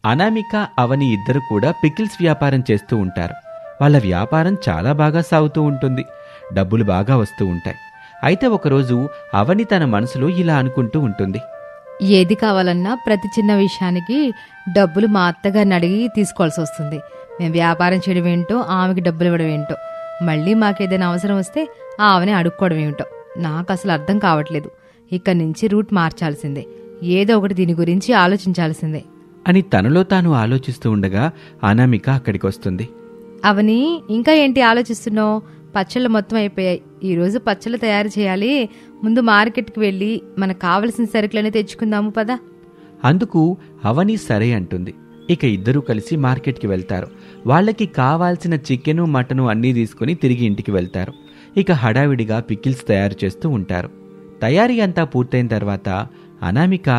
అనామిక అవని ఇద్దరు కూడా పికిల్స్ వ్యాపారం చేస్తూ ఉంటారు. వాళ్ళ వ్యాపారం చాలా బాగా సాగుతూ ఉంటుంది. డబ్బులు బాగా వస్తూ ఉంటాయి. అయితే ఒకరోజు అవని తన మనసులో ఇలా అనుకుంటూ ఉంటుంది. ఏది కావాలన్నా ప్రతి చిన్న విషయానికి డబ్బులు మా అత్తగారిని అడిగి తీసుకోవాల్సి వస్తుంది. మేము వ్యాపారం చేయడం ఏంటో, ఆమెకి డబ్బులు ఇవ్వడం ఏంటో, మళ్ళీ మాకేదైనా అవసరం వస్తే ఆమెని అడుక్కోవడం ఏమిటో నాకు అసలు అర్థం కావట్లేదు. ఇక్కడి నుంచి రూట్ మార్చాల్సిందే, ఏదో ఒకటి దీని గురించి ఆలోచించాల్సిందే అని తనలో తాను ఆలోచిస్తూ ఉండగా అనామిక అక్కడికి వస్తుంది. అవని, ఇంకా ఏంటి ఆలోచిస్తున్నావు? పచ్చళ్ళు మొత్తం అయిపోయాయి. ఈరోజు పచ్చళ్ళు తయారు చేయాలి. ముందు మార్కెట్కి వెళ్ళి మనకు కావలసిన సరుకులన్నీ తెచ్చుకుందాము పదా. అందుకు అవని సరే అంటుంది. ఇక ఇద్దరూ కలిసి మార్కెట్కి వెళ్తారు. వాళ్ళకి కావాల్సిన చికెను మటను అన్నీ తీసుకుని తిరిగి ఇంటికి వెళ్తారు. ఇక హడావిడిగా పికిల్స్ తయారు చేస్తూ ఉంటారు. తయారీ అంతా పూర్తయిన తర్వాత అనామిక,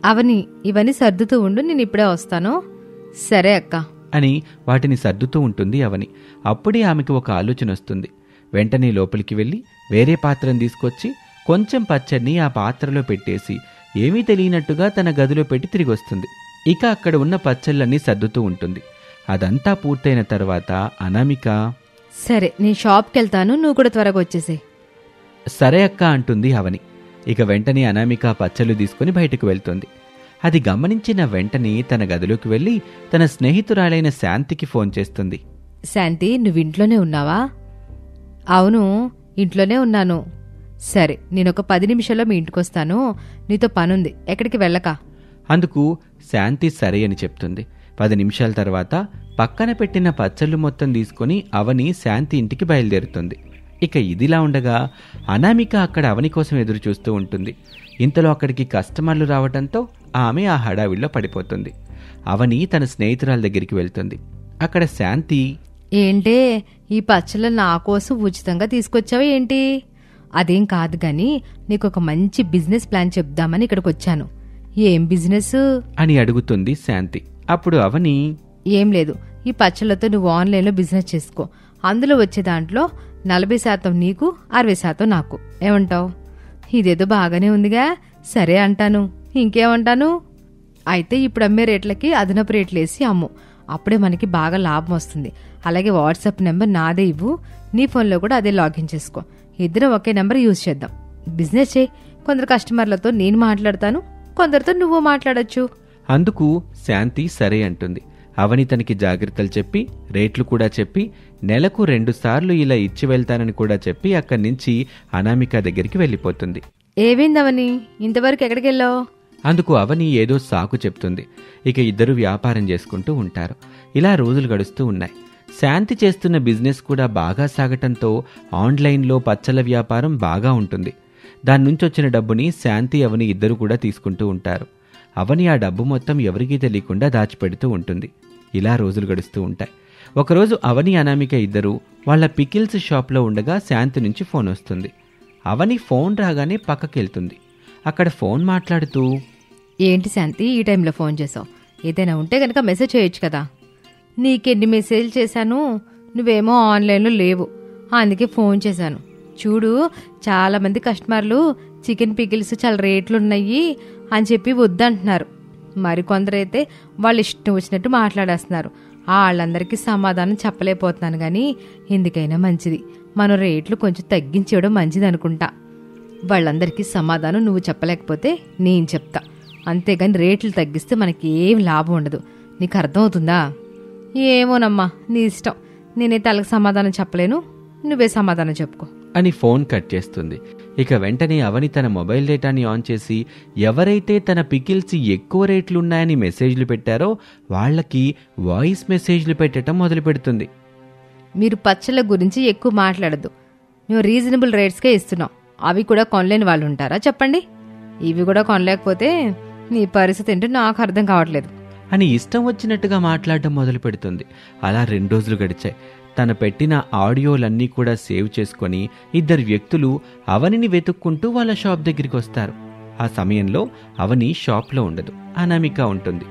అవని ఇవన్నీ సర్దుతూ ఉండు, నేను ఇప్పుడే వస్తాను. సరే అక్క అని వాటిని సర్దుతూ ఉంటుంది అవని. అప్పుడే ఆమెకు ఒక ఆలోచన వస్తుంది. వెంటనే లోపలికి వెళ్ళి వేరే పాత్రను తీసుకొచ్చి కొంచెం పచ్చడిని ఆ పాత్రలో పెట్టేసి ఏమీ తెలియనట్టుగా తన గదిలో పెట్టి తిరిగి వస్తుంది. ఇక అక్కడ ఉన్న పచ్చళ్ళన్నీ సర్దుతూ ఉంటుంది. అదంతా పూర్తయిన తర్వాత అనామిక, సరే నేను షాప్కి వెళ్తాను, నువ్వు కూడా త్వరగా వచ్చేసే. సరే అక్క అంటుంది అవని. ఇక వెంటనే అనామిక పచ్చళ్ళు తీసుకుని బయటకు వెళ్తుంది. అది గమనించిన వెంటనే తన గదిలోకి వెళ్ళి తన స్నేహితురాలైన శాంతికి ఫోన్ చేస్తుంది. శాంతి, నువ్వు ఇంట్లోనే ఉన్నావా? అవును, ఇంట్లోనే ఉన్నాను. సరే, నేను ఒక 10 నిమిషాల్లో మీ ఇంటికి వస్తాను. నీతో పనుంది, ఎక్కడికి వెళ్ళక. అందుకు శాంతి సరే అని చెప్తుంది. 10 నిమిషాల తర్వాత పక్కన పెట్టిన పచ్చళ్ళు మొత్తం తీసుకుని అవని శాంతి ఇంటికి బయలుదేరుతుంది. ఇక ఇదిలా ఉండగా అనామిక అక్కడ అవని కోసం ఎదురు చూస్తూ ఉంటుంది. ఇంతలో అక్కడికి కస్టమర్లు రావడంతో ఆమె ఆ హడావిడిలో పడిపోతుంది. అవని తన స్నేహితురాల దగ్గరికి వెళ్తుంది. అక్కడ శాంతి, ఏంటే ఈ పచ్చళ్ళు నా కోసం ఉచితంగా తీసుకొచ్చావా ఏంటి? అదేం కాదు గాని నీకొక మంచి బిజినెస్ ప్లాన్ చెప్దామని ఇక్కడికి వచ్చాను. ఏం బిజినెస్ అని అడుగుతుంది శాంతి. అప్పుడు అవని, ఏం లేదు, ఈ పచ్చళ్ళతో నువ్వు ఆన్లైన్లో బిజినెస్ చేసుకో. అందులో వచ్చే దాంట్లో 40% నీకు, 60% నాకు. ఏమంటావు? ఇదేదో బాగానే ఉందిగా. సరే అంటాను, ఇంకేమంటాను. అయితే ఇప్పుడు అమ్మే రేట్లకి అదనపు రేట్లేసి అమ్ము, అప్పుడే మనకి బాగా లాభం వస్తుంది. అలాగే వాట్సాప్ నెంబర్ నాదే ఇవ్వు, నీ ఫోన్లో కూడా అదే లాగిన్ చేసుకో. ఇద్దరం ఒకే నెంబర్ యూజ్ చేద్దాం. బిజినెస్ చేయి. కొందరు కస్టమర్లతో నేను మాట్లాడతాను, కొందరితో నువ్వు మాట్లాడొచ్చు. అందుకు శాంతి సరే అంటుంది. అవని తనకి జాగ్రత్తలు చెప్పి రేట్లు కూడా చెప్పి నెలకు 2 సార్లు ఇలా ఇచ్చి వెళ్తానని కూడా చెప్పి అక్కడి నుంచి అనామిక దగ్గరికి వెళ్ళిపోతుంది. ఏమైందవని, ఇంతవరకు ఎక్కడికి వెళ్ళావు? అందుకు అవని ఏదో సాకు చెప్తుంది. ఇక ఇద్దరు వ్యాపారం చేసుకుంటూ ఉంటారు. ఇలా రోజులు గడుస్తూ ఉన్నాయి. శాంతి చేస్తున్న బిజినెస్ కూడా బాగా సాగటంతో ఆన్లైన్లో పచ్చళ్ళ వ్యాపారం బాగా ఉంటుంది. దాని నుంచి వచ్చిన డబ్బుని శాంతి అవని ఇద్దరు కూడా తీసుకుంటూ ఉంటారు. అవని ఆ డబ్బు మొత్తం ఎవరికీ తెలియకుండా దాచిపెడుతూ ఉంటుంది. ఇలా రోజులు గడుస్తూ ఉంటాయి. ఒకరోజు అవని అనామిక ఇద్దరు వాళ్ళ పికిల్స్ షాప్లో ఉండగా శాంతి నుంచి ఫోన్ వస్తుంది. అవని ఫోన్ రాగానే పక్కకెళ్తుంది. అక్కడ ఫోన్ మాట్లాడుతూ, ఏంటి శాంతి ఈ టైంలో ఫోన్ చేసావు? ఏదైనా ఉంటే కనుక మెసేజ్ చేయొచ్చు కదా. నీకెన్ని మెసేజ్లు చేశాను, నువ్వేమో ఆన్లైన్లో లేవు, అందుకే ఫోన్ చేశాను. చూడు, చాలామంది కస్టమర్లు చికెన్ పికిల్స్ చాలా రేట్లున్నాయి అని చెప్పి వద్దంటున్నారు. మరికొందరైతే వాళ్ళు ఇష్టం వచ్చినట్టు మాట్లాడేస్తున్నారు. వాళ్ళందరికీ సమాధానం చెప్పలేకపోతున్నాను. కానీ ఎందుకైనా మంచిది మనం రేట్లు కొంచెం తగ్గించేయడం మంచిది అనుకుంటా. వాళ్ళందరికీ సమాధానం నువ్వు చెప్పలేకపోతే నేను చెప్తా, అంతేగాని రేట్లు తగ్గిస్తే మనకి ఏం లాభం ఉండదు. నీకు అర్థమవుతుందా? ఏమోనమ్మా, నీ ఇష్టం. నేనైతే వాళ్ళకి సమాధానం చెప్పలేను, నువ్వే సమాధానం చెప్పుకో అని ఫోన్ కట్ చేస్తుంది. ఇక వెంటనే అవని తన మొబైల్ డేటాని ఆన్ చేసి ఎవరైతే తన పికిల్స్ ఎక్కువ రేట్లున్నాయని మెసేజ్లు పెట్టారో వాళ్ళకి వాయిస్ మెసేజ్లు పెట్టడం మొదలు పెడుతుంది. మీరు పచ్చళ్ళ గురించి ఎక్కువ మాట్లాడద్దు, మేము రీజనబుల్ రేట్స్కే ఇస్తున్నాం. అవి కూడా కొనలేని వాళ్ళు ఉంటారా చెప్పండి? ఇవి కూడా కొనలేకపోతే నీ పరిస్థితి ఏంటో నాకు అర్థం కావట్లేదు అని ఇష్టం వచ్చినట్టుగా మాట్లాడడం మొదలు పెడుతుంది. అలా 2 రోజులు గడిచాయి. తను పెట్టిన ఆడియోలన్నీ కూడా సేవ్ చేసుకొని ఇద్దరు వ్యక్తులు అవనిని వెతుక్కుంటూ వాళ్ళ షాప్ దగ్గరికి వస్తారు. ఆ సమయంలో అవని షాప్లో ఉండదు, అనామిక ఉంటుంది.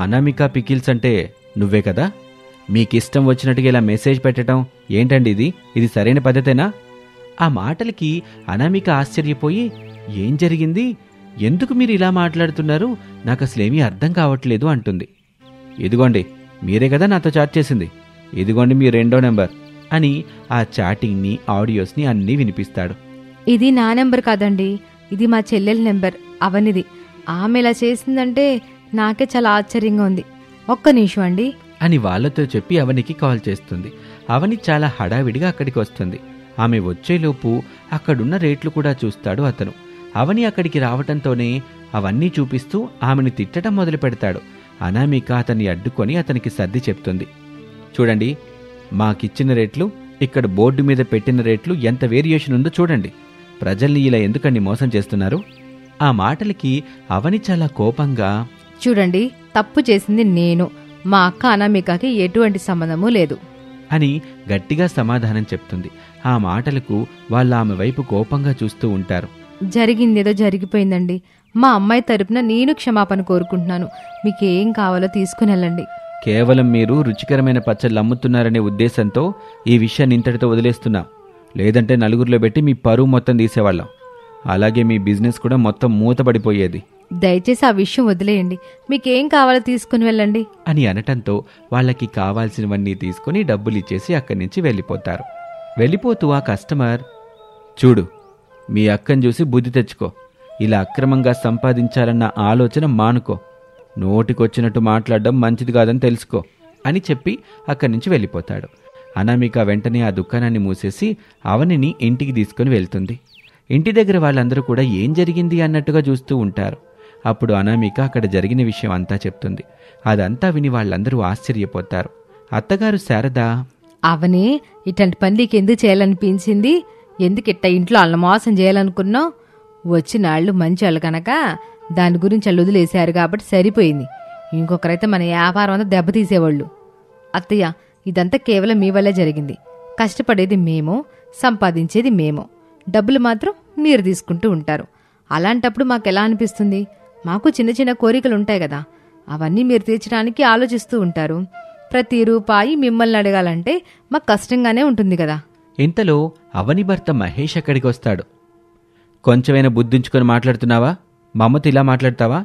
అనామిక పికిల్స్ అంటే నువ్వే కదా? మీకిష్టం వచ్చినట్టుగా ఇలా మెసేజ్ పెట్టడం ఏంటండి? ఇది సరైన పద్ధతేనా? ఆ మాటలకి అనామిక ఆశ్చర్యపోయి, ఏం జరిగింది, ఎందుకు మీరు ఇలా మాట్లాడుతున్నారు, నాకు అసలేమీ అర్థం కావట్లేదు అంటుంది. ఇదిగోండి, మీరే కదా నాతో చాట్ చేసింది, ఇదిగోండి మీ 2వ నెంబర్ అని ఆ చాటింగ్ని ఆడియోస్ని అన్నీ వినిపిస్తాడు. ఇది నా నెంబర్ కాదండి, ఇది మా చెల్లెల నెంబర్ అవనిది. ఆమె ఇలా చేసిందంటే నాకే చాలా ఆశ్చర్యంగా ఉంది. ఒక్క నిమిషం అండి అని వాళ్ళతో చెప్పి అవనికి కాల్ చేస్తుంది. అవని చాలా హడావిడిగా అక్కడికి వస్తుంది. ఆమె వచ్చేలోపు అక్కడున్న రేట్లు కూడా చూస్తాడు అతను. అవని అక్కడికి రావటంతోనే అవన్నీ చూపిస్తూ ఆమెను తిట్టడం మొదలు పెడతాడు. అనామిక అతన్ని అడ్డుకొని అతనికి సర్ది చెప్తుంది. చూడండి, మాకిచ్చిన రేట్లు, ఇక్కడ బోర్డు మీద పెట్టిన రేట్లు ఎంత వేరియేషన్ ఉందో చూడండి. ప్రజల్ని ఇలా ఎందుకని మోసం చేస్తున్నారు? ఆ మాటలకి అవని చాలా కోపంగా, చూడండి, తప్పు చేసింది నేను, మా అక్క అనామికకి ఎటువంటి సంబంధమూ లేదు అని గట్టిగా సమాధానం చెప్తుంది. ఆ మాటలకు వాళ్ళు ఆమె వైపు కోపంగా చూస్తూ ఉంటారు. జరిగిందేదో జరిగిపోయిందండి. మా అమ్మాయి తరపున నేను క్షమాపణ కోరుకుంటున్నాను. మీకేం కావాలో తీసుకుని వెళ్ళండి. కేవలం మీరు రుచికరమైన పచ్చళ్ళు అమ్ముతున్నారనే ఉద్దేశంతో ఈ విషయాన్ని ఇంతటితో వదిలేస్తున్నాం. లేదంటే నలుగురిలో పెట్టి మీ పరువు మొత్తం తీసేవాళ్ళం. అలాగే మీ బిజినెస్ కూడా మొత్తం మూతపడిపోయేది. దయచేసి ఆ విషయం వదిలేయండి. మీకేం కావాలో తీసుకుని వెళ్ళండి అని అనటంతో వాళ్ళకి కావాల్సినవన్నీ తీసుకుని డబ్బులిచ్చేసి అక్కడి నుంచి వెళ్ళిపోతారు. వెళ్ళిపోతూ ఆ కస్టమర్, చూడు, మీ అక్కని చూసి బుద్ధి తెచ్చుకో. ఇలా అక్రమంగా సంపాదించాలన్న ఆలోచన మానుకో. నోటికొచ్చినట్టు మాట్లాడడం మంచిది కాదని తెలుసుకో అని చెప్పి అక్కడి నుంచి వెళ్ళిపోతాడు. అనామిక వెంటనే ఆ దుకాణాన్ని మూసేసి అవనిని ఇంటికి తీసుకుని వెళ్తుంది. ఇంటి దగ్గర వాళ్ళందరూ కూడా ఏం జరిగింది అన్నట్టుగా చూస్తూ ఉంటారు. అప్పుడు అనామిక అక్కడ జరిగిన విషయం అంతా చెప్తుంది. అదంతా విని వాళ్ళందరూ ఆశ్చర్యపోతారు. అత్తగారు శారద, అవని ఇట్లాంటి పనులకి ఎందుకు చేయాలనిపించింది? ఎందుకు ఇట్ట ఇంట్లో వాళ్ళ మోసం చేయాలనుకున్నావు? వచ్చిన వాళ్ళు మంచి వాళ్ళు కనుక దాని గురించి వాళ్ళు వదిలేశారు కాబట్టి సరిపోయింది. ఇంకొకరైతే మన వ్యాపారం అంతా దెబ్బతీసేవాళ్ళు. అత్తయ్య, ఇదంతా కేవలం మీ వల్లే జరిగింది. కష్టపడేది మేము, సంపాదించేది మేము, డబ్బులు మాత్రం మీరు తీసుకుంటూ ఉంటారు. అలాంటప్పుడు మాకెలా అనిపిస్తుంది? మాకు చిన్న చిన్న కోరికలు ఉంటాయి కదా, అవన్నీ మీరు తీర్చడానికి ఆలోచిస్తూ ఉంటారు. ప్రతి రూపాయి మిమ్మల్ని అడగాలంటే మాకు కష్టంగానే ఉంటుంది కదా. ఇంతలో అవని భర్త మహేష్ అక్కడికి వస్తాడు. కొంచెమైనా బుద్ధించుకొని మాట్లాడుతున్నావా? మా అమ్మతో ఇలా మాట్లాడతావా?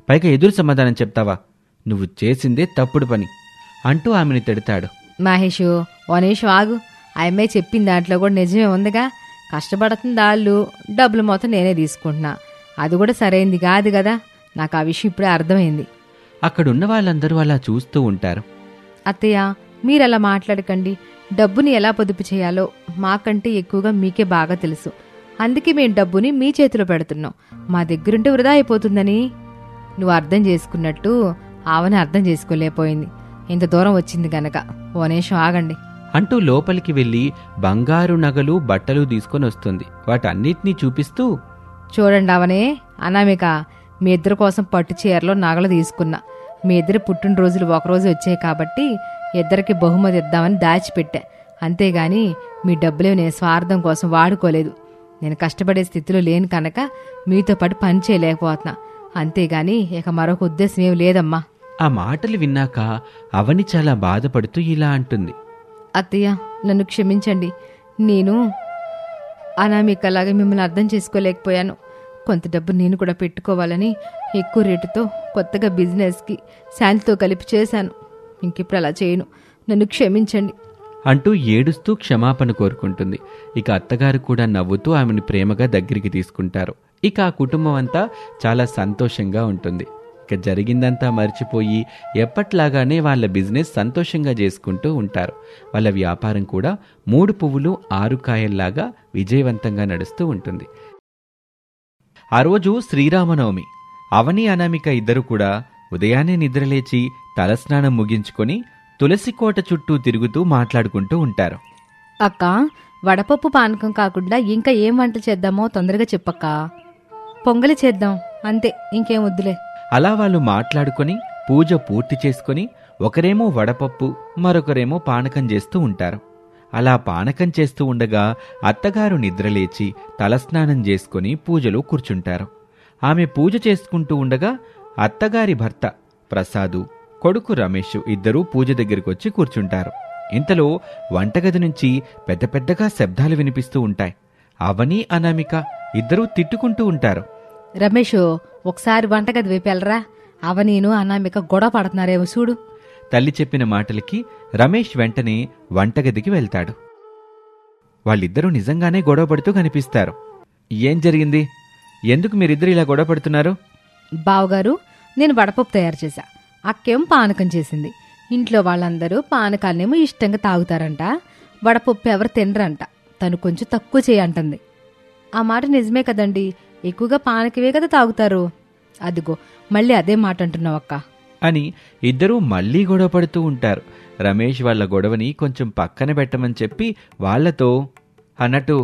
పైగా ఎదురు సమాధానం చెప్తావా? నువ్వు చేసిందే తప్పుడు పని అంటూ ఆమెను తిడతాడు. మహేషు, ఓ నిమిషం ఆగు. ఆ అమ్మాయి చెప్పిన దాంట్లో కూడా నిజమే ఉందిగా. కష్టపడుతుంది వాళ్ళు, డబ్బులు మొత్తం నేనే తీసుకుంటున్నా. అది కూడా సరైంది కాదు కదా. నాకు ఆ విషయం ఇప్పుడే అర్థమైంది. అక్కడున్న వాళ్ళందరూ అలా చూస్తూ ఉంటారు. అత్తయ్య, మీరలా మాట్లాడకండి. డబ్బుని ఎలా పొదుపు చేయాలో మాకంటే ఎక్కువగా మీకే బాగా తెలుసు. అందుకే మేము డబ్బుని మీ చేతిలో పెడుతున్నాం. మా దగ్గరుంటే వృధా అయిపోతుందని. నువ్వు అర్థం చేసుకున్నట్టు ఆవని అర్థం చేసుకోలేకపోయింది. ఇంత దూరం వచ్చింది గనక ఓ నిమిషం ఆగండి అంటూ లోపలికి వెళ్ళి బంగారు నగలు, బట్టలు తీసుకొని వస్తుంది. వాటన్నిటినీ చూపిస్తూ, చూడండి అవనే, అనామిక, మీ ఇద్దరి కోసం పట్టు చీరలో నగలు తీసుకున్నా. మీ ఇద్దరి పుట్టినరోజులు ఒకరోజు వచ్చాయి కాబట్టి ఇద్దరికి బహుమతి ఇద్దామని దాచిపెట్టా. అంతేగాని మీ డబ్బులేవి నేను స్వార్థం కోసం వాడుకోలేదు. నేను కష్టపడే స్థితిలో లేను కనుక మీతో పాటు పని చేయలేకపోతున్నా. అంతేగాని ఇక మరొక ఉద్దేశం ఏమి లేదమ్మా. ఆ మాటలు విన్నాక అవని చాలా బాధపడుతూ ఇలా అంటుంది. అత్తయ్య, నన్ను క్షమించండి. నేను అనామికలాగా మిమ్మల్ని అర్థం చేసుకోలేకపోయాను. కొంత డబ్బు నేను కూడా పెట్టుకోవాలని ఎక్కువ రేటుతో కొత్తగా బిజినెస్కి శాంతితో కలిపి చేశాను. ఇంకిప్పుడు అలా చేయను. నన్ను క్షమించండి అంటూ ఏడుస్తూ క్షమాపణ కోరుకుంటుంది. ఇక అత్తగారు కూడా నవ్వుతూ ఆమెను ప్రేమగా దగ్గరికి తీసుకుంటారు. ఇక ఆ కుటుంబం అంతా చాలా సంతోషంగా ఉంటుంది. ఇక జరిగిందంతా మర్చిపోయి ఎప్పట్లాగానే వాళ్ళ బిజినెస్ సంతోషంగా చేసుకుంటూ ఉంటారు. వాళ్ళ వ్యాపారం కూడా 3 పువ్వులు 6 కాయల్లాగా విజయవంతంగా నడుస్తూ ఉంటుంది. ఆ రోజు శ్రీరామనవమి. అవని, అనామిక ఇద్దరు కూడా ఉదయాన్నే నిద్రలేచి తలస్నానం ముగించుకొని తులసికోట చుట్టూ తిరుగుతూ మాట్లాడుకుంటూ ఉంటారు. అక్క, వడపప్పు పానకం కాకుండా ఇంకా ఏం వంట చేద్దామో తొందరగా చెప్పక్క. పొంగలి చేద్దాం, అంతే, ఇంకేం వద్దులే. అలా వాళ్ళు మాట్లాడుకొని పూజ పూర్తి చేసుకొని ఒకరేమో వడపప్పు, మరొకరేమో పానకం చేస్తూ ఉంటారు. అలా పానకం చేస్తూ ఉండగా అత్తగారు నిద్రలేచి తలస్నానం చేసుకుని పూజలో కూర్చుంటారు. ఆమె పూజ చేసుకుంటూ ఉండగా అత్తగారి భర్త ప్రసాదు, కొడుకు రమేష్ ఇద్దరూ పూజ దగ్గరికొచ్చి కూర్చుంటారు. ఇంతలో వంటగది నుంచి పెద్ద పెద్దగా శబ్దాలు వినిపిస్తూ ఉంటాయి. అవని, అనామిక ఇద్దరూ తిట్టుకుంటూ ఉంటారు. రమేష్, ఒకసారి వంటగది వైపు వెళ్ళరా. అవనీను అనామిక గొడవ పడుతున్నారేమో చూడు. తల్లి చెప్పిన మాటలకి రమేష్ వెంటనే వంటగదికి వెళ్తాడు. వాళ్ళిద్దరూ నిజంగానే గొడవపడుతూ కనిపిస్తారు. ఏం జరిగింది? ఎందుకు మీరిద్దరు ఇలా గొడవపడుతున్నారు? బావగారు, నేను వడపప్పు తయారు చేశా. అక్కేం పానకం చేసింది. ఇంట్లో వాళ్ళందరూ పానకాన్నేమో ఇష్టంగా తాగుతారంట. వడపప్పు ఎవరు తినరంట. తను కొంచెం తక్కువ చేయంటుంది. ఆ మాట నిజమే కదండి, ఎక్కువగా పానకవే కదా తాగుతారు. అదిగో మళ్ళీ అదే మాట అంటున్నావు అక్క అని ఇద్దరూ మళ్లీ గొడవపడుతూ ఉంటారు. రమేష్ వాళ్ళ గొడవని కొంచెం పక్కన పెట్టమని చెప్పి వాళ్లతో, అన్నట్టు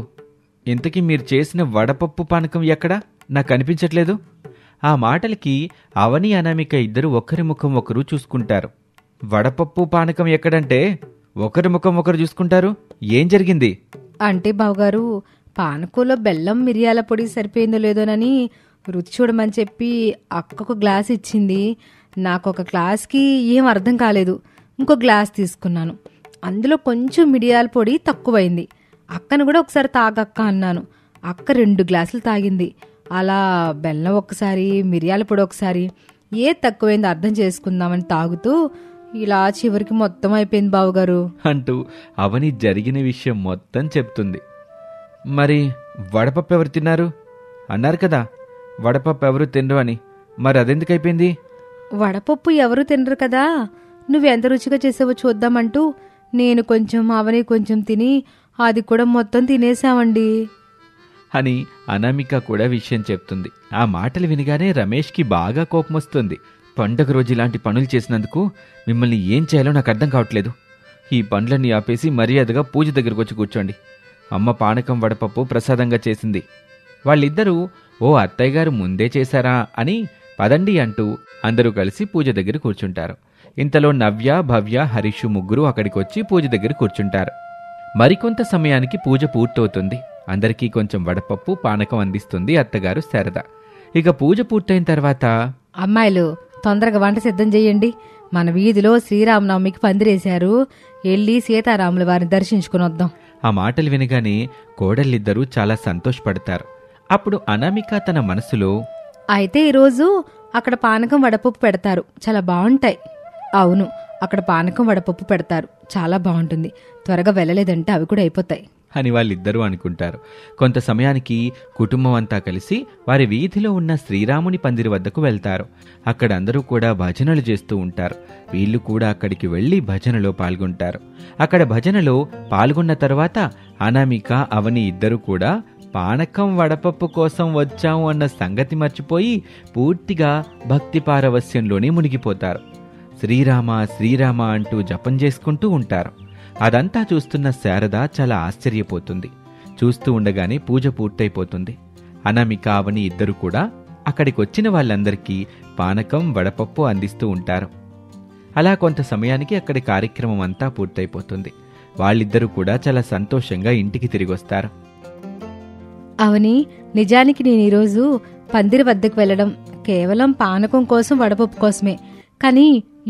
ఇంతకీ మీరు చేసిన వడపప్పు పానకం ఎక్కడా? నాకు కనిపించట్లేదు. ఆ మాటలకి అవని అనామిక ఇద్దరు ఒకరి ముఖం ఒకరు చూసుకుంటారు. వడపప్పు పానకం ఎక్కడంటే ఒకరి ముఖం ఒకరు చూసుకుంటారు. ఏం జరిగింది అంటే బావగారు, పానకంలో బెల్లం మిరియాల పొడి సరిపోయిందో లేదోనని రుచి చూడమని చెప్పి అక్కకు గ్లాస్ ఇచ్చింది. నాకు ఒక గ్లాస్కి ఏం అర్థం కాలేదు. ఇంకో గ్లాస్ తీసుకున్నాను. అందులో కొంచెం మిరియాల పొడి తక్కువైంది. అక్కను కూడా ఒకసారి తాగక్క అన్నాను. అక్క 2 గ్లాసులు తాగింది. అలా బెల్లం ఒకసారి, మిరియాల పొడి ఒకసారి, ఏ తక్కువైంది అర్థం చేసుకుందామని తాగుతూ ఇలా చివరికి మొత్తం అయిపోయింది బావగారు అంటూ అవని జరిగిన విషయం మొత్తం చెప్తుంది. మరి వడపప్పు ఎవరు తిన్నారు అన్నారు కదా? వడపప్పు ఎవరు తినరు అని, మరి అదెందుకు అయిపోయింది? వడపప్పు ఎవరు తినరు కదా, నువ్వెంత రుచిగా చేసావో చూద్దామంటూ నేను కొంచెం, అవని కొంచెం తిని అది కూడా మొత్తం తినేసామండి అని అనామిక కూడా విషయం చెప్తుంది. ఆ మాటలు వినగానే రమేష్కి బాగా కోపం వస్తుంది. పండగ రోజు ఇలాంటి పనులు చేసినందుకు మిమ్మల్ని ఏం చేయాలో నాకు అర్థం కావట్లేదు. ఈ పనులన్నీ ఆపేసి మర్యాదగా పూజ దగ్గరకు వచ్చి కూర్చోండి. అమ్మ పానకం వడపప్పు ప్రసాదంగా చేసింది. వాళ్ళిద్దరూ ఓ అత్తయ్య గారు ముందే చేశారా అని పదండి అంటూ అందరూ కలిసి పూజ దగ్గర కూర్చుంటారు. ఇంతలో నవ్య, భవ్య, హరీషు ముగ్గురు అక్కడికొచ్చి పూజ దగ్గర కూర్చుంటారు. మరికొంత సమయానికి పూజ పూర్తవుతుంది. అందరికీ కొంచెం వడపప్పు పానకం అందిస్తుంది అత్తగారు శారద. ఇక పూజ పూర్తయిన తర్వాత, అమ్మాయిలు తొందరగా వంట సిద్ధం చెయ్యండి. మన వీధిలో శ్రీరామనవమికి పందిరేశారు. వెళ్ళి సీతారాముల వారిని దర్శించుకుని వద్దాం. ఆ మాటలు వినగానే కోడళ్ళిద్దరూ చాలా సంతోషపడతారు. అప్పుడు అనామిక తన మనసులో, అయితే ఈరోజు అక్కడ పానకం వడపప్పు పెడతారు, చాలా బాగుంటాయి. అవును, అక్కడ పానకం వడపప్పు పెడతారు, చాలా బాగుంటుంది. త్వరగా వెళ్ళలేదంటే అవి కూడా అయిపోతాయి అని వాళ్ళిద్దరూ అనుకుంటారు. కొంత సమయానికి కుటుంబం అంతా కలిసి వారి వీధిలో ఉన్న శ్రీరాముని పందిరి వద్దకు వెళ్తారు. అక్కడ అందరూ కూడా భజనలు చేస్తూ ఉంటారు. వీళ్ళు కూడా అక్కడికి వెళ్లి భజనలో పాల్గొంటారు. అక్కడ భజనలో పాల్గొన్న తర్వాత అనామిక, అవని ఇద్దరు కూడా పానకం వడపప్పు కోసం వచ్చాము అన్న సంగతి మర్చిపోయి పూర్తిగా భక్తి పారవస్యంలోనే మునిగిపోతారు. శ్రీరామ శ్రీరామ అంటూ జపం చేసుకుంటూ ఉంటారు. అదంతా చూస్తున్న శారద చాలా ఆశ్చర్యపోతుంది. చూస్తూ ఉండగానే పూజ పూర్తయిపోతుంది. అనామిక, అవని ఇద్దరు కూడా అక్కడికొచ్చిన వాళ్ళందరికీ పానకం వడపప్పు అందిస్తూ ఉంటారు. అలా కొంత సమయానికి అక్కడి కార్యక్రమం అంతా పూర్తయిపోతుంది. వాళ్ళిద్దరూ కూడా చాలా సంతోషంగా ఇంటికి తిరిగొస్తారు. అవని, నిజానికి నేను ఈరోజు పందిరి వద్దకు వెళ్ళడం కేవలం పానకం కోసం, వడపప్పు కోసమే. కానీ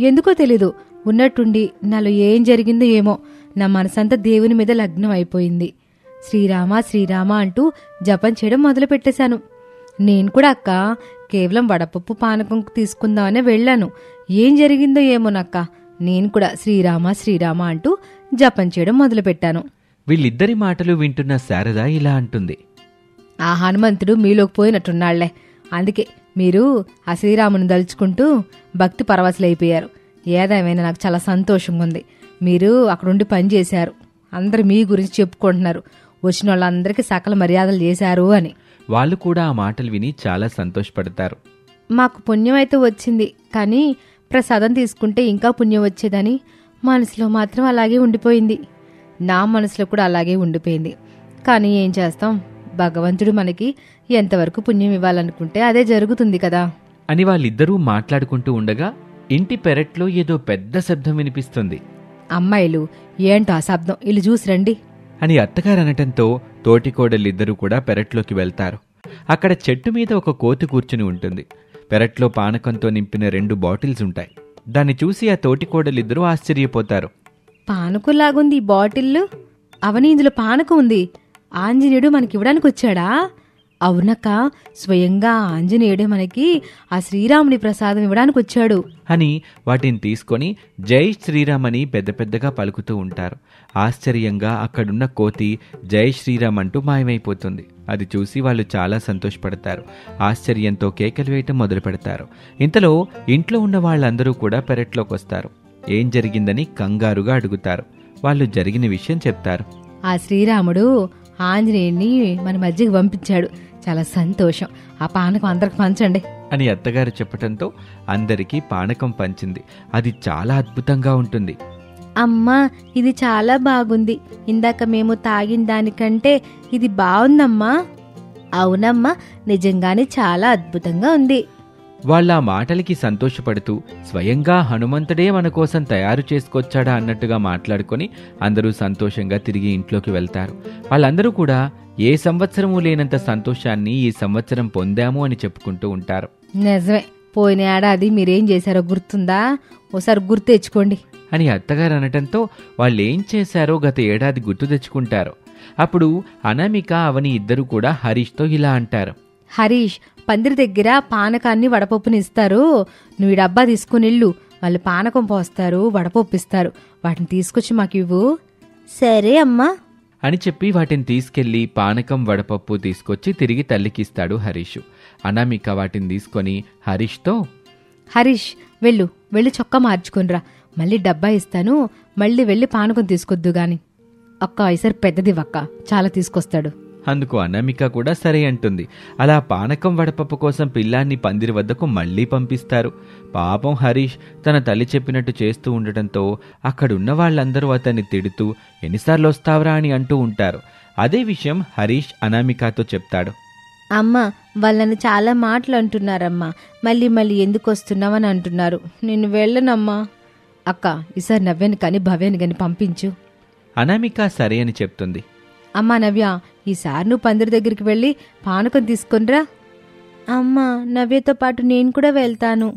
ఎందుకో తెలీదు, ఉన్నట్టుండి నాలో ఏం జరిగిందో ఏమో నా మనసంతా దేవుని మీద లగ్నం అయిపోయింది. శ్రీరామ శ్రీరామ అంటూ జపం చేయడం మొదలు పెట్టేశాను. నేను కూడా అక్క కేవలం వడపప్పు పానకం తీసుకుందామనే వెళ్ళాను. ఏం జరిగిందో ఏమోనక్క, నేను కూడా శ్రీరామ శ్రీరామ అంటూ జపం చేయడం మొదలుపెట్టాను. వీళ్ళిద్దరి మాటలు వింటున్న శారద ఇలా అంటుంది. ఆ హనుమంతుడు మీలోకి పోయినట్టున్నాళ్లే. అందుకే మీరు ఆ శ్రీరాముని దలుచుకుంటూ భక్తి పరవశులైపోయారు. ఏదేమైనా నాకు చాలా సంతోషంగా ఉంది. మీరు అక్కడుండి పనిచేశారు, అందరు మీ గురించి చెప్పుకుంటున్నారు, వచ్చిన వాళ్ళందరికీ సకల మర్యాదలు చేశారు అని. వాళ్ళు కూడా ఆ మాటలు విని చాలా సంతోషపడతారు. మాకు పుణ్యం అయితే వచ్చింది, కానీ ప్రసాదం తీసుకుంటే ఇంకా పుణ్యం వచ్చేదని మనసులో మాత్రం అలాగే ఉండిపోయింది. నా మనసులో కూడా అలాగే ఉండిపోయింది. కానీ ఏం చేస్తాం, భగవంతుడు మనకి ఎంతవరకు పుణ్యం ఇవ్వాలనుకుంటే అదే జరుగుతుంది కదా అని వాళ్ళిద్దరూ మాట్లాడుకుంటూ ఉండగా ఇంటి పెరట్లో ఏదో పెద్ద శబ్దం వినిపిస్తుంది. అమ్మాయిలు, ఏంటో ఆ శబ్దం, ఇల్లు చూసి రండి అని అత్తగారు అనటంతో తోటికోడలిద్దరూ కూడా పెరట్లోకి వెళ్తారు. అక్కడ చెట్టు మీద ఒక కోతి కూర్చుని ఉంటుంది. పెరట్లో పానకంతో నింపిన 2 బాటిల్స్ ఉంటాయి. దాన్ని చూసి ఆ తోటికోడలిద్దరూ ఆశ్చర్యపోతారు. పానకంలాగుంది ఈ బాటిల్లు. అవని, ఇందులో పానకం ఉంది. ఆంజనేయుడు మనకివ్వడానికి వచ్చాడా అవునక్క, స్వయంగా ఆంజనేయుడే మనకి ఆ శ్రీరాముని ప్రసాదం ఇవ్వడానికి వచ్చాడు అని వాటిని తీసుకొని జై శ్రీరామ్ అని పెద్ద పెద్దగా పలుకుతూ ఉంటారు. ఆశ్చర్యంగా అక్కడున్న కోతి జై శ్రీరామ్ అంటూ మాయమైపోతుంది. అది చూసి వాళ్ళు చాలా సంతోషపడతారు. ఆశ్చర్యంతో కేకలు వేయటం మొదలు పెడతారు. ఇంతలో ఇంట్లో ఉన్న వాళ్ళందరూ కూడా పెరట్లోకి వస్తారు. ఏం జరిగిందని కంగారుగా అడుగుతారు. వాళ్ళు జరిగిన విషయం చెప్తారు. ఆ శ్రీరాముడు ఆంజనేయుడిని మన మధ్యకి పంపించాడు. చాలా సంతోషం. ఆ పానకం అందరికి పంచండి అని అత్తగారు చెప్పటంతో అందరికీ పానకం పంచింది. అది చాలా అద్భుతంగా ఉంటుంది. అమ్మా, ఇది చాలా బాగుంది. ఇందాక మేము తాగిన దానికంటే ఇది బాగుందమ్మా. అవునమ్మా, నిజంగానే చాలా అద్భుతంగా ఉంది. వాళ్ళ ఆ మాటలకి సంతోషపడుతూ స్వయంగా హనుమంతుడే మన కోసం తయారు చేసుకొచ్చాడా అన్నట్టుగా మాట్లాడుకొని అందరూ సంతోషంగా తిరిగి ఇంట్లోకి వెళ్తారు. వాళ్ళందరూ కూడా ఏ సంవత్సరము లేనంత సంతోషాన్ని ఈ సంవత్సరం పొందాము అని చెప్పుకుంటూ ఉంటారు. నిజమే, పోయిన ఏడాది మీరేం చేశారో గుర్తుందా? ఓసారి గుర్తు తెచ్చుకోండి అని అత్తగారు అనటంతో వాళ్ళేం చేశారో గత ఏడాది గుర్తు తెచ్చుకుంటారు. అప్పుడు అనామిక అవని ఇద్దరు కూడా హరీష్తో ఇలా అంటారు. హరీష్, పందిరి దగ్గర పానకాన్ని వడపప్పుని ఇస్తారు. నువ్వు ఈ డబ్బా తీసుకునిళ్ళు. వాళ్ళు పానకం పోస్తారు, వడపప్పు ఇస్తారు. వాటిని తీసుకొచ్చి మాకు ఇవ్వు. సరే అమ్మా అని చెప్పి వాటిని తీసుకెళ్లి పానకం వడపప్పు తీసుకొచ్చి తిరిగి తల్లికిస్తాడు హరీష్. అనామిక వాటిని తీసుకొని హరీష్తో, హరీష్ వెళ్ళి చొక్కా మార్చుకునిరా. మళ్ళీ డబ్బా ఇస్తాను. మళ్ళీ వెళ్ళి పానకం తీసుకొద్దు గాని. అక్క ఈసారి పెద్దది వక్క, చాలా తీసుకొస్తాడు. అందుకు అనామిక కూడా సరే అంటుంది. అలా పానకం వడపప్పు కోసం పిల్లాన్ని పందిరి వద్దకు మళ్లీ పంపిస్తారు. పాపం హరీష్ తన తల్లి చెప్పినట్టు చేస్తూ ఉండటంతో అక్కడున్న వాళ్ళందరూ అతన్ని తిడుతూ ఎన్నిసార్లు వస్తావరా అని అంటూ ఉంటారు. అదే విషయం హరీష్ అనామికతో చెప్తాడు. అమ్మా, వాళ్ళని చాలా మాటలు అంటున్నారమ్మా. మళ్ళీ ఎందుకు వస్తున్నావని అంటున్నారు. నేను వెళ్ళనమ్మా. అక్క ఈసారి నవ్యాను కానీ భవ్యాన్ని కానీ పంపించు. అనామిక సరే అని చెప్తుంది. అమ్మా నవ్య, ఈసారి నువ్వు పందిరి దగ్గరికి వెళ్ళి పానకం తీసుకునిరా. అమ్మా, నవ్యతో పాటు నేను కూడా వెళ్తాను.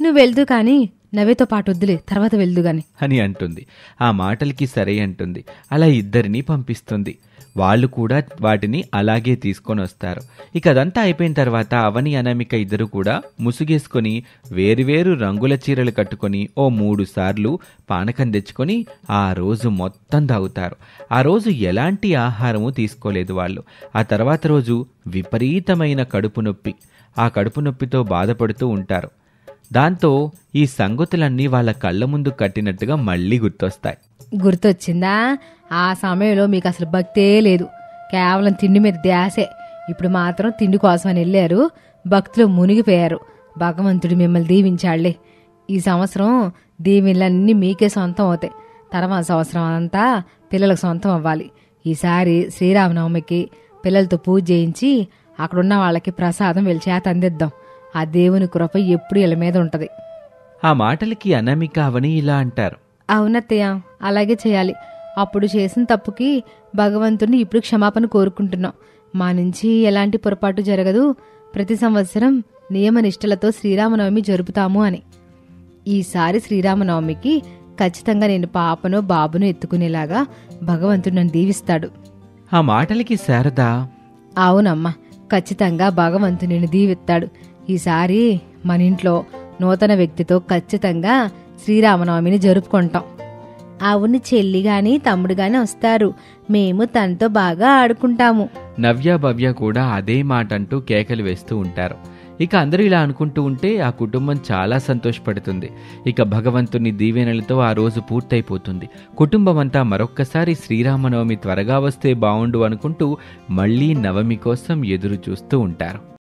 నువ్వు వెళ్దు కానీ నవ్యతో పాటు వద్దులే, తర్వాత వెళ్దు గాని అని అంటుంది. ఆ మాటలకి సరే అంటుంది. అలా ఇద్దరిని పంపిస్తుంది. వాళ్ళు కూడా వాటిని అలాగే తీసుకొని వస్తారు. ఇక అదంతా అయిపోయిన తర్వాత అవని అనామిక ఇద్దరు కూడా ముసుగేసుకొని వేరువేరు రంగుల చీరలు కట్టుకొని ఓ 3 సార్లు పానకం తెచ్చుకొని ఆ రోజు మొత్తం తాగుతారు. ఆ రోజు ఎలాంటి ఆహారము తీసుకోలేదు వాళ్ళు. ఆ తర్వాత రోజు విపరీతమైన కడుపు నొప్పి. ఆ కడుపు నొప్పితో బాధపడుతూ ఉంటారు. దాంతో ఈ సంగతులన్నీ వాళ్ళ కళ్ళ ముందు కట్టినట్టుగా మళ్ళీ గుర్తొస్తాయి. గుర్తొచ్చిందా? ఆ సమయంలో మీకు అసలు భక్తే లేదు, కేవలం తిండి మీద ధ్యాసే. ఇప్పుడు మాత్రం తిండి కోసమని వెళ్ళారు, భక్తిలో మునిగిపోయారు. భగవంతుడు మిమ్మల్ని దీవించాళ్లే. ఈ సంవత్సరం దీవెనలన్నీ మీకే సొంతం అవుతాయి. తర్వాత సంవత్సరం అంతా పిల్లలకు సొంతం అవ్వాలి. ఈసారి శ్రీరామనవమికి పిల్లలతో పూజ చేయించి అక్కడున్న వాళ్ళకి ప్రసాదం వీళ్ళ చేత అందిద్దాం. ఆ దేవుని కృప ఎప్పుడు వీళ్ళ మీద ఉంటది. ఆ మాటలకి అనామిక అవని ఇలా అంటారు. అవునత్తయ్య, అలాగే చేయాలి. అప్పుడు చేసిన తప్పుకి భగవంతుని ఇప్పుడు క్షమాపణ కోరుకుంటున్నాం. మా నుంచి ఎలాంటి పొరపాటు జరగదు. ప్రతి సంవత్సరం నియమనిష్టలతో శ్రీరామనవమి జరుపుతాము అని. ఈసారి శ్రీరామనవమికి ఖచ్చితంగా నేను పాపను బాబును ఎత్తుకునేలాగా భగవంతుడు నన్ను దీవిస్తాడు. ఆ మాటలకి శారద, అవునమ్మా, ఖచ్చితంగా భగవంతుడు నిన్ను దీవిస్తాడు. ఈసారి మన ఇంట్లో నూతన వ్యక్తితో ఖచ్చితంగా శ్రీరామనవమిని జరుపుకుంటాం. అవును, చెల్లి గాని తమ్ముడు గాని వస్తారు. మేము తనతో బాగా ఆడుకుంటాము. నవ్య భవ్య కూడా అదే మాట అంటూ కేకలు వేస్తూ ఉంటారు. ఇక అందరూ ఇలా అనుకుంటూ ఉంటే ఆ కుటుంబం చాలా సంతోషపడుతుంది. ఇక భగవంతుని దీవెనలతో ఆ రోజు పూర్తయిపోతుంది. కుటుంబం అంతా మరొక్కసారి శ్రీరామనవమి త్వరగా వస్తే బావుండు అనుకుంటూ మళ్లీ నవమి కోసం ఎదురు చూస్తూ ఉంటారు.